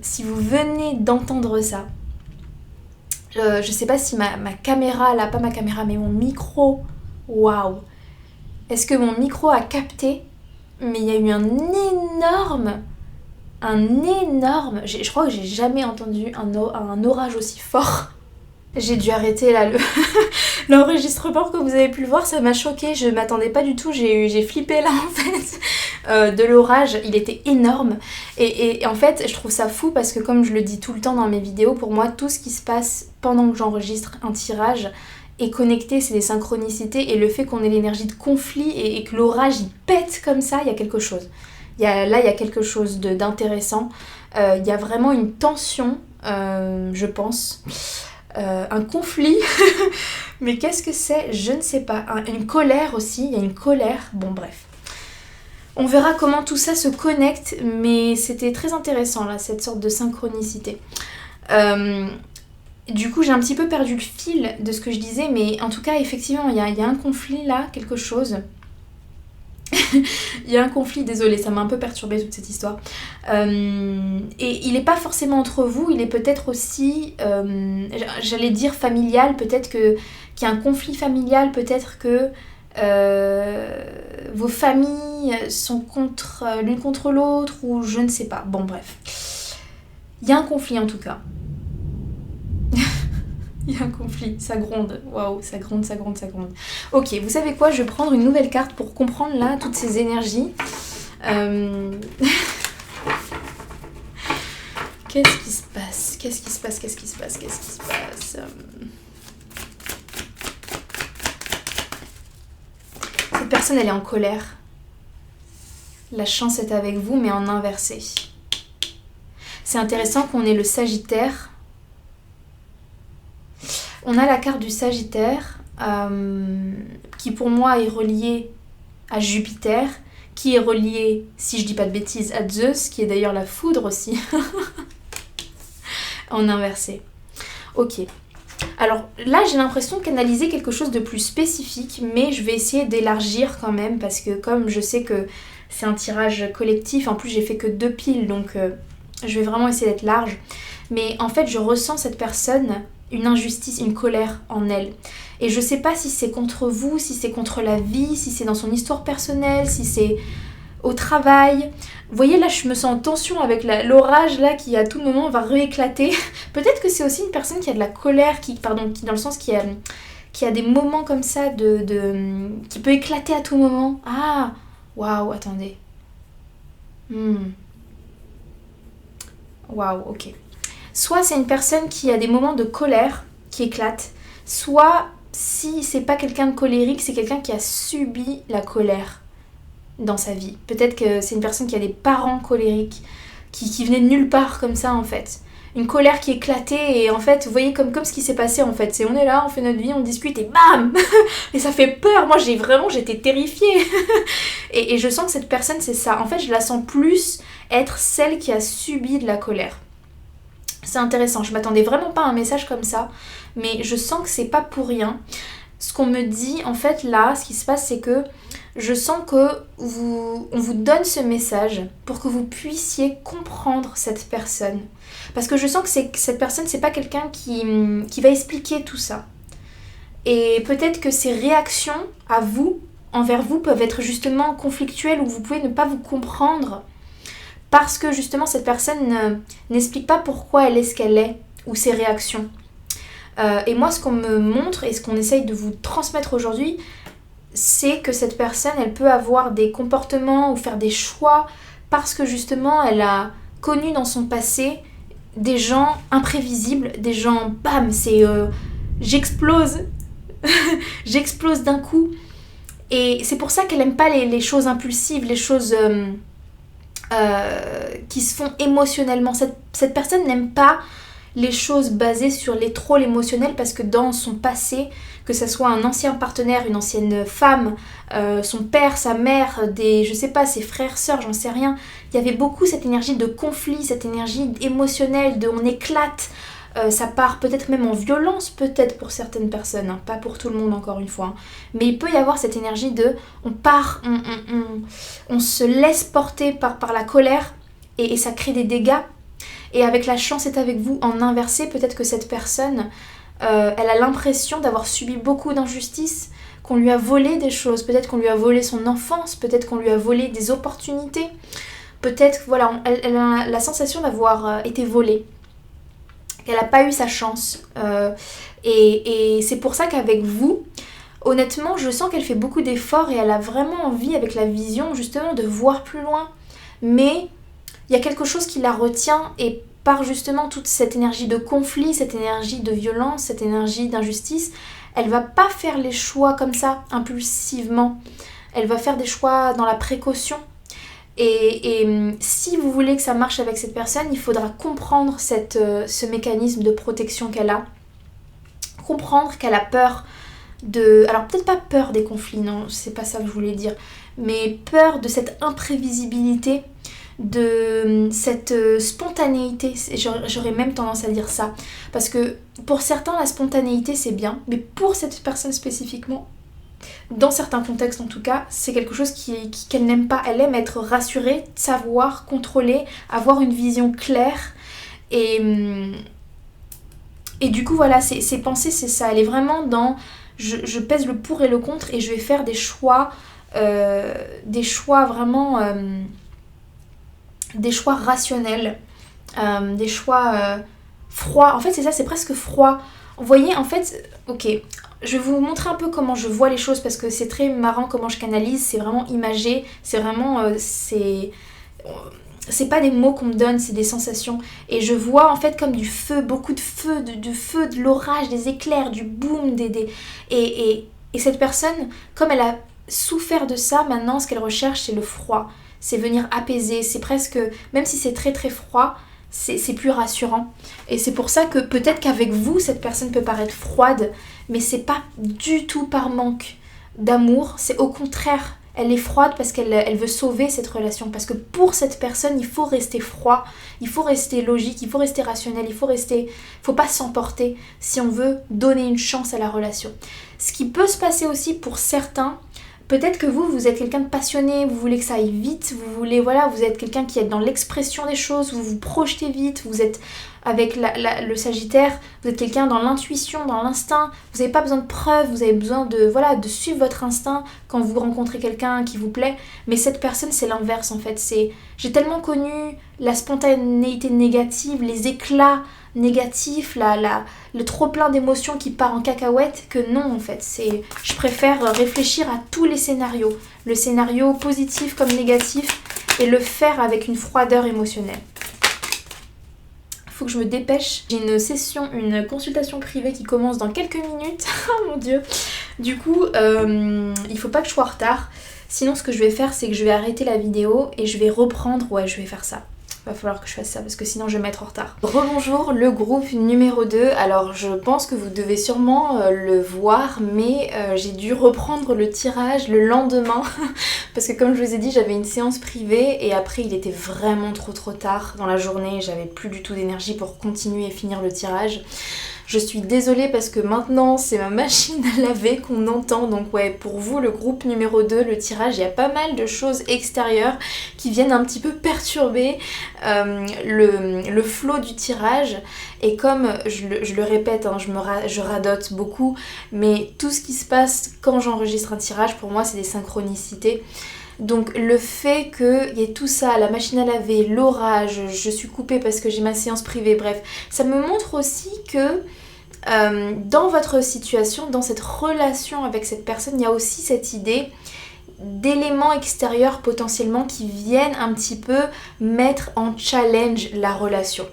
si vous venez d'entendre ça. Je sais pas si ma caméra, là, pas ma caméra, mais mon micro, waouh. Est-ce que mon micro a capté? Mais il y a eu un énorme... Je crois que j'ai jamais entendu un orage aussi fort. J'ai dû arrêter là l'enregistrement, comme vous avez pu le voir, ça m'a choquée, je m'attendais pas du tout, j'ai flippé là en fait de l'orage, il était énorme et en fait je trouve ça fou parce que comme je le dis tout le temps dans mes vidéos, pour moi tout ce qui se passe pendant que j'enregistre un tirage est connecté, c'est des synchronicités et le fait qu'on ait l'énergie de conflit et que l'orage il pète comme ça, il y a quelque chose. Il y a quelque chose d'intéressant, il y a vraiment une tension, je pense. Un conflit, mais qu'est-ce que c'est? Je ne sais pas. Une colère aussi, il y a une colère, bon bref. On verra comment tout ça se connecte, mais c'était très intéressant là, cette sorte de synchronicité. Du coup j'ai un petit peu perdu le fil de ce que je disais, mais en tout cas effectivement il y a un conflit là, quelque chose. Il y a un conflit, désolée, ça m'a un peu perturbée toute cette histoire. Et il n'est pas forcément entre vous, il est peut-être aussi, j'allais dire familial, peut-être qu'il y a un conflit familial, peut-être que vos familles sont l'une contre l'autre, ou je ne sais pas. Bon, bref. Il y a un conflit en tout cas. Il y a un conflit, ça gronde, waouh, ça gronde. Ok, vous savez quoi, je vais prendre une nouvelle carte pour comprendre là toutes ces énergies. Qu'est-ce qui se passe? Cette personne, elle est en colère. La chance est avec vous, mais en inversé. C'est intéressant qu'on ait le Sagittaire. On a la carte du Sagittaire qui pour moi est reliée à Jupiter, qui est reliée, si je dis pas de bêtises, à Zeus, qui est d'ailleurs la foudre aussi, en inversé. Ok. Alors là j'ai l'impression de canaliser quelque chose de plus spécifique, mais je vais essayer d'élargir quand même, parce que comme je sais que c'est un tirage collectif, en plus j'ai fait que 2 piles, donc je vais vraiment essayer d'être large. Mais en fait je ressens cette personne... une injustice, une colère en elle. Et je sais pas si c'est contre vous, si c'est contre la vie, si c'est dans son histoire personnelle, si c'est au travail. Vous voyez là, je me sens en tension avec l'orage là qui à tout moment va rééclater. Peut-être que c'est aussi une personne qui a de la colère, qui dans le sens qui a des moments comme ça qui peut éclater à tout moment. Ah, waouh, attendez. Waouh, ok. Soit c'est une personne qui a des moments de colère qui éclatent, soit si c'est pas quelqu'un de colérique, c'est quelqu'un qui a subi la colère dans sa vie. Peut-être que c'est une personne qui a des parents colériques, qui venaient de nulle part comme ça en fait. Une colère qui éclatait et en fait, vous voyez comme ce qui s'est passé en fait. C'est on est là, on fait notre vie, on discute et bam. Et ça fait peur, moi j'étais terrifiée. et je sens que cette personne c'est ça. En fait je la sens plus être celle qui a subi de la colère. C'est intéressant, je m'attendais vraiment pas à un message comme ça, mais je sens que c'est pas pour rien. Ce qu'on me dit, en fait là, ce qui se passe c'est que je sens que on vous donne ce message pour que vous puissiez comprendre cette personne. Parce que je sens que cette personne, c'est pas quelqu'un qui va expliquer tout ça. Et peut-être que ses réactions à vous, envers vous, peuvent être justement conflictuelles ou vous pouvez ne pas vous comprendre parce que justement cette personne n'explique pas pourquoi elle est ce qu'elle est ou ses réactions. Et moi, ce qu'on me montre et ce qu'on essaye de vous transmettre aujourd'hui, c'est que cette personne, elle peut avoir des comportements ou faire des choix parce que justement, elle a connu dans son passé des gens imprévisibles, des gens, bam, c'est j'explose, j'explose d'un coup. Et c'est pour ça qu'elle aime pas les choses impulsives, les choses qui se font émotionnellement. Cette personne n'aime pas les choses basées sur l'émotionnel parce que dans son passé, que ce soit un ancien partenaire, une ancienne femme, son père, sa mère, je sais pas, ses frères, sœurs, j'en sais rien, il y avait beaucoup cette énergie de conflit, cette énergie émotionnelle, de on éclate, ça part peut-être même en violence, peut-être pour certaines personnes, hein, pas pour tout le monde encore une fois, hein. Mais il peut y avoir cette énergie de on part, on se laisse porter par la colère et ça crée des dégâts. Et avec la chance est avec vous en inversé, peut-être que cette personne, elle a l'impression d'avoir subi beaucoup d'injustices, qu'on lui a volé des choses, peut-être qu'on lui a volé son enfance, peut-être qu'on lui a volé des opportunités, peut-être, voilà, elle a la sensation d'avoir été volée, qu'elle n'a pas eu sa chance. Et c'est pour ça qu'avec vous, honnêtement, je sens qu'elle fait beaucoup d'efforts et elle a vraiment envie, avec la vision, justement, de voir plus loin. Mais il y a quelque chose qui la retient et par justement toute cette énergie de conflit, cette énergie de violence, cette énergie d'injustice, elle va pas faire les choix comme ça, impulsivement. Elle va faire des choix dans la précaution. Et si vous voulez que ça marche avec cette personne, il faudra comprendre ce mécanisme de protection qu'elle a. Comprendre qu'elle a peur de... Alors peut-être pas peur des conflits, non, c'est pas ça que je voulais dire. Mais peur de cette imprévisibilité, de cette spontanéité, j'aurais même tendance à dire ça, parce que pour certains la spontanéité c'est bien, mais pour cette personne spécifiquement, dans certains contextes en tout cas, c'est quelque chose qu'elle n'aime pas. Elle aime être rassurée, savoir, contrôler, avoir une vision claire et du coup voilà, ses pensées c'est ça, elle est vraiment dans je pèse le pour et le contre et je vais faire des choix vraiment des choix rationnels, des choix froids. En fait, c'est ça, c'est presque froid. Vous voyez, en fait, ok, je vais vous montrer un peu comment je vois les choses parce que c'est très marrant comment je canalise, c'est vraiment imagé, c'est vraiment... c'est pas des mots qu'on me donne, c'est des sensations. Et je vois en fait comme du feu, beaucoup de feu, de l'orage, des éclairs, du boom, et cette personne, comme elle a souffert de ça, maintenant ce qu'elle recherche c'est le froid. C'est venir apaiser, c'est presque, même si c'est très très froid, c'est plus rassurant. Et c'est pour ça que peut-être qu'avec vous, cette personne peut paraître froide, mais c'est pas du tout par manque d'amour, c'est au contraire, elle est froide parce qu'elle veut sauver cette relation. Parce que pour cette personne, il faut rester froid, il faut rester logique, il faut rester rationnel, faut pas s'emporter si on veut donner une chance à la relation. Ce qui peut se passer aussi pour certains, peut-être que vous êtes quelqu'un de passionné, vous voulez que ça aille vite, vous êtes quelqu'un qui est dans l'expression des choses, vous vous projetez vite, vous êtes avec le Sagittaire, vous êtes quelqu'un dans l'intuition, dans l'instinct, vous n'avez pas besoin de preuves, vous avez besoin de suivre votre instinct quand vous rencontrez quelqu'un qui vous plaît, mais cette personne c'est l'inverse en fait, j'ai tellement connu la spontanéité négative, les éclats négatifs, le trop plein d'émotions qui part en cacahuète que non en fait, je préfère réfléchir à tous les scénarios, le scénario positif comme négatif et le faire avec une froideur émotionnelle. Faut que je me dépêche, j'ai une consultation privée qui commence dans quelques minutes. Oh mon dieu. Du coup il faut pas que je sois en retard, sinon ce que je vais faire c'est que je vais arrêter la vidéo et je vais reprendre, je vais faire ça. Va falloir que je fasse ça parce que sinon je vais mettre en retard. Rebonjour le groupe numéro 2. Alors je pense que vous devez sûrement le voir, mais j'ai dû reprendre le tirage le lendemain parce que comme je vous ai dit j'avais une séance privée et après il était vraiment trop tard dans la journée, j'avais plus du tout d'énergie pour continuer et finir le tirage. Je suis désolée parce que maintenant c'est ma machine à laver qu'on entend. Donc ouais, pour vous, le groupe numéro 2, le tirage, il y a pas mal de choses extérieures qui viennent un petit peu perturber le flow du tirage. Et comme je le répète, hein, je radote beaucoup, mais tout ce qui se passe quand j'enregistre un tirage, pour moi c'est des synchronicités. Donc le fait qu'il y ait tout ça, la machine à laver, l'orage, je suis coupée parce que j'ai ma séance privée, bref, ça me montre aussi que dans votre situation, dans cette relation avec cette personne, il y a aussi cette idée d'éléments extérieurs potentiellement qui viennent un petit peu mettre en challenge la relation.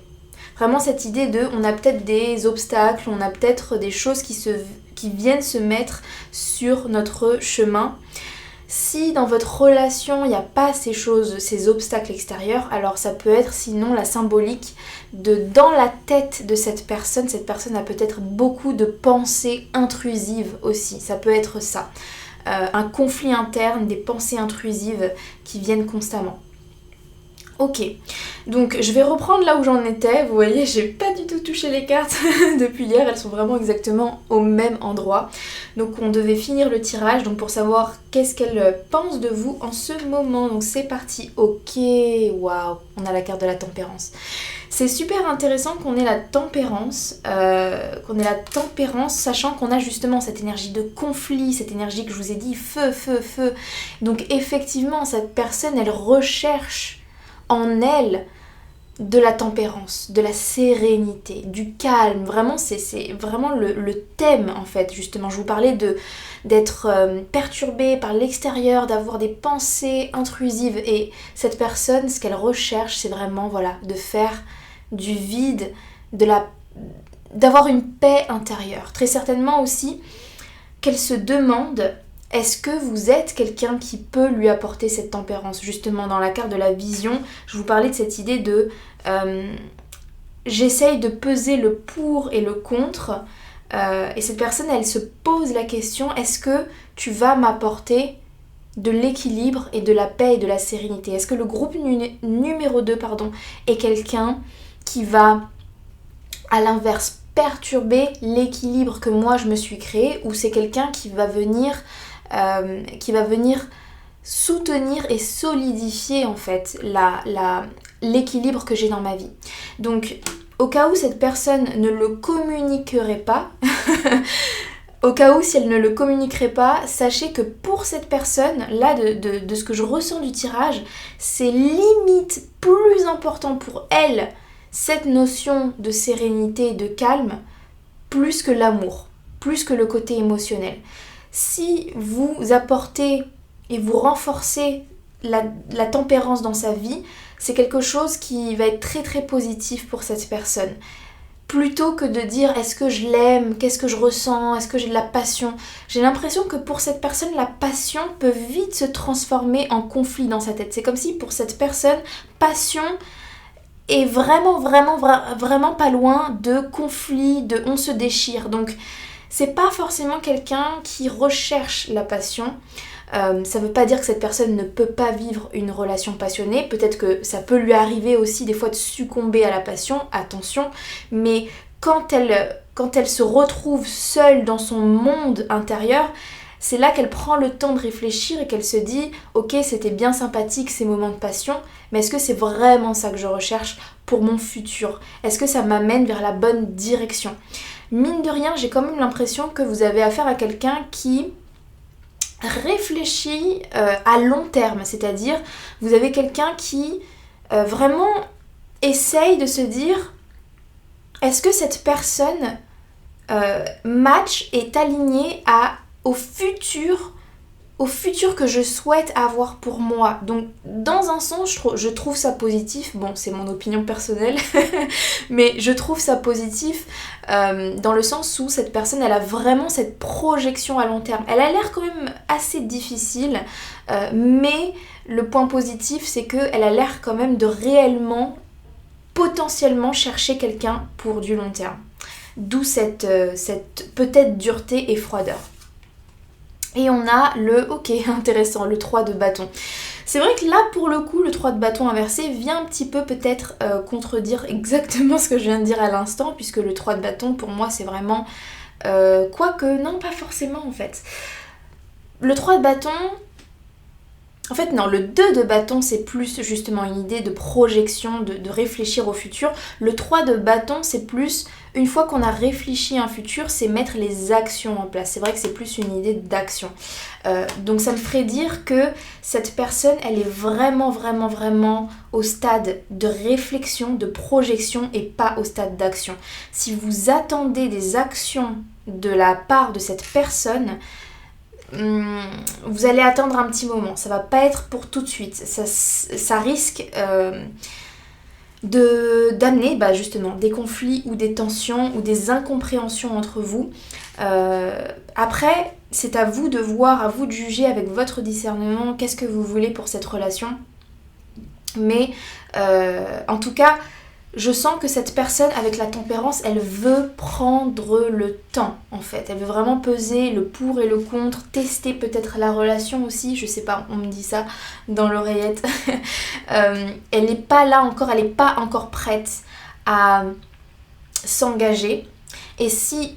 Vraiment cette idée de, on a peut-être des obstacles, on a peut-être des choses qui viennent se mettre sur notre chemin. Si dans votre relation il n'y a pas ces choses, ces obstacles extérieurs, alors ça peut être sinon la symbolique de dans la tête de cette personne a peut-être beaucoup de pensées intrusives aussi, ça peut être ça. Un conflit interne, des pensées intrusives qui viennent constamment. Ok, donc je vais reprendre là où j'en étais. Vous voyez, j'ai pas du tout touché les cartes depuis hier, elles sont vraiment exactement au même endroit. Donc on devait finir le tirage, donc pour savoir qu'est-ce qu'elle pense de vous en ce moment. Donc c'est parti, ok, waouh, on a la carte de la tempérance. C'est super intéressant qu'on ait la tempérance, sachant qu'on a justement cette énergie de conflit, cette énergie que je vous ai dit, feu. Donc effectivement, cette personne, elle recherche en elle de la tempérance, de la sérénité, du calme. Vraiment, c'est vraiment le thème en fait, justement. Je vous parlais d'être perturbée par l'extérieur, d'avoir des pensées intrusives. Et cette personne, ce qu'elle recherche, c'est vraiment de faire du vide, d'avoir une paix intérieure. Très certainement aussi qu'elle se demande... Est-ce que vous êtes quelqu'un qui peut lui apporter cette tempérance? Justement, dans la carte de la vision, je vous parlais de cette idée de... j'essaye de peser le pour et le contre. Et cette personne, elle se pose la question, est-ce que tu vas m'apporter de l'équilibre et de la paix et de la sérénité? Est-ce que le groupe numéro 2 est quelqu'un qui va, à l'inverse, perturber l'équilibre que moi je me suis créé, ou c'est quelqu'un qui va venir soutenir et solidifier en fait l'équilibre que j'ai dans ma vie. Donc au cas où cette personne ne le communiquerait pas, au cas où si elle ne le communiquerait pas, sachez que pour cette personne, là de ce que je ressens du tirage, c'est limite plus important pour elle cette notion de sérénité et de calme, plus que l'amour, plus que le côté émotionnel. Si vous apportez et vous renforcez la tempérance dans sa vie, c'est quelque chose qui va être très très positif pour cette personne. Plutôt que de dire est-ce que je l'aime, qu'est-ce que je ressens, est-ce que j'ai de la passion. J'ai l'impression que pour cette personne, la passion peut vite se transformer en conflit dans sa tête. C'est comme si pour cette personne, passion est vraiment pas loin de conflit, de on se déchire. Donc c'est pas forcément quelqu'un qui recherche la passion. Ça veut pas dire que cette personne ne peut pas vivre une relation passionnée. Peut-être que ça peut lui arriver aussi des fois de succomber à la passion, attention. Mais quand elle se retrouve seule dans son monde intérieur, c'est là qu'elle prend le temps de réfléchir et qu'elle se dit « Ok, c'était bien sympathique ces moments de passion, mais est-ce que c'est vraiment ça que je recherche pour mon futur? Est-ce que ça m'amène vers la bonne direction ?» Mine de rien, j'ai quand même l'impression que vous avez affaire à quelqu'un qui réfléchit à long terme, c'est-à-dire vous avez quelqu'un qui vraiment essaye de se dire est-ce que cette personne match est alignée au futur que je souhaite avoir pour moi. Donc dans un sens je trouve ça positif, bon c'est mon opinion personnelle mais je trouve ça positif dans le sens où cette personne elle a vraiment cette projection à long terme. Elle a l'air quand même assez difficile mais le point positif c'est qu'elle a l'air quand même de réellement potentiellement chercher quelqu'un pour du long terme. D'où cette peut-être dureté et froideur. Et on a le, ok, intéressant, le 3 de bâton. C'est vrai que là, pour le coup, le 3 de bâton inversé vient un petit peu peut-être contredire exactement ce que je viens de dire à l'instant, puisque le 3 de bâton, pour moi, c'est vraiment... quoique, non, pas forcément en fait. Le 3 de bâton... En fait, non, le 2 de bâton, c'est plus justement une idée de projection, de réfléchir au futur. Le 3 de bâton, c'est plus, une fois qu'on a réfléchi à un futur, c'est mettre les actions en place. C'est vrai que c'est plus une idée d'action. Donc ça me ferait dire que cette personne, elle est vraiment, vraiment, vraiment au stade de réflexion, de projection et pas au stade d'action. Si vous attendez des actions de la part de cette personne, vous allez attendre un petit moment, ça va pas être pour tout de suite, ça risque d'amener justement des conflits ou des tensions ou des incompréhensions entre vous. Après, c'est à vous de voir, à vous de juger avec votre discernement qu'est-ce que vous voulez pour cette relation, mais en tout cas, je sens que cette personne avec la tempérance, elle veut prendre le temps en fait. Elle veut vraiment peser le pour et le contre, tester peut-être la relation aussi, je sais pas, on me dit ça dans l'oreillette. Elle n'est pas là encore, elle n'est pas encore prête à s'engager. Et si...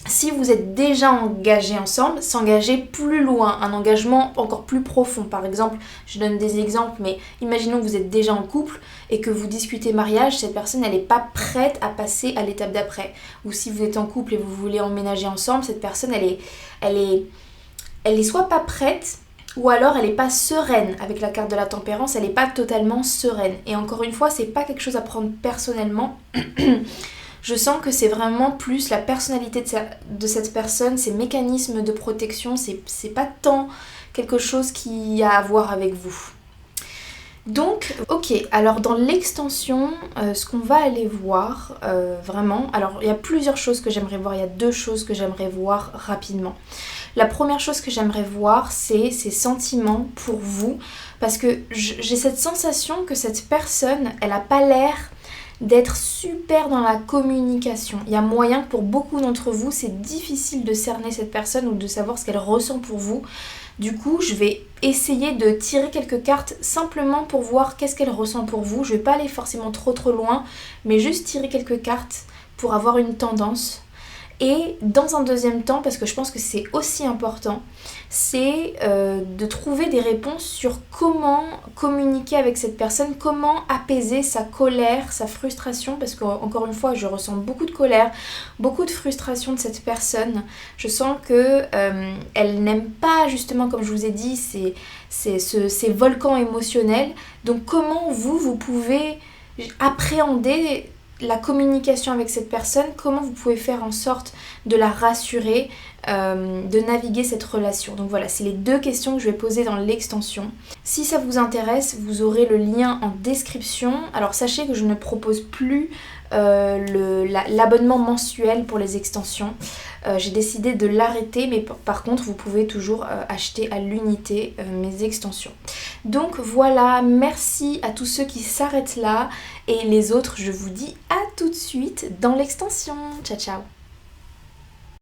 Si vous êtes déjà engagés ensemble, s'engager plus loin, un engagement encore plus profond. Par exemple, je donne des exemples, mais imaginons que vous êtes déjà en couple et que vous discutez mariage, cette personne, elle n'est pas prête à passer à l'étape d'après. Ou si vous êtes en couple et vous voulez emménager ensemble, cette personne, elle est soit pas prête, ou alors elle n'est pas sereine. Avec la carte de la tempérance, elle n'est pas totalement sereine. Et encore une fois, c'est pas quelque chose à prendre personnellement. Je sens que c'est vraiment plus la personnalité de cette personne, ses mécanismes de protection, c'est pas tant quelque chose qui a à voir avec vous. Donc, ok, alors dans l'extension, ce qu'on va aller voir, vraiment, alors il y a plusieurs choses que j'aimerais voir, il y a 2 choses que j'aimerais voir rapidement. La première chose que j'aimerais voir, c'est ses sentiments pour vous, parce que j'ai cette sensation que cette personne, elle n'a pas l'air d'être super dans la communication. Il y a moyen que pour beaucoup d'entre vous, c'est difficile de cerner cette personne ou de savoir ce qu'elle ressent pour vous. Du coup, je vais essayer de tirer quelques cartes simplement pour voir qu'est-ce qu'elle ressent pour vous. Je ne vais pas aller forcément trop loin, mais juste tirer quelques cartes pour avoir une tendance. Et dans un deuxième temps, parce que je pense que c'est aussi important, c'est de trouver des réponses sur comment communiquer avec cette personne, comment apaiser sa colère, sa frustration, parce qu'encore une fois, je ressens beaucoup de colère, beaucoup de frustration de cette personne. Je sens que elle n'aime pas, justement, comme je vous ai dit, ces volcans émotionnels. Donc comment vous pouvez appréhender la communication avec cette personne, comment vous pouvez faire en sorte de la rassurer, de naviguer cette relation. Donc voilà, c'est les 2 questions que je vais poser dans l'extension. Si ça vous intéresse, vous aurez le lien en description. Alors sachez que je ne propose plus l'abonnement mensuel pour les extensions. J'ai décidé de l'arrêter, mais par contre vous pouvez toujours acheter à l'unité mes extensions. Donc voilà, merci à tous ceux qui s'arrêtent là, et les autres je vous dis à tout de suite dans l'extension. Ciao ciao.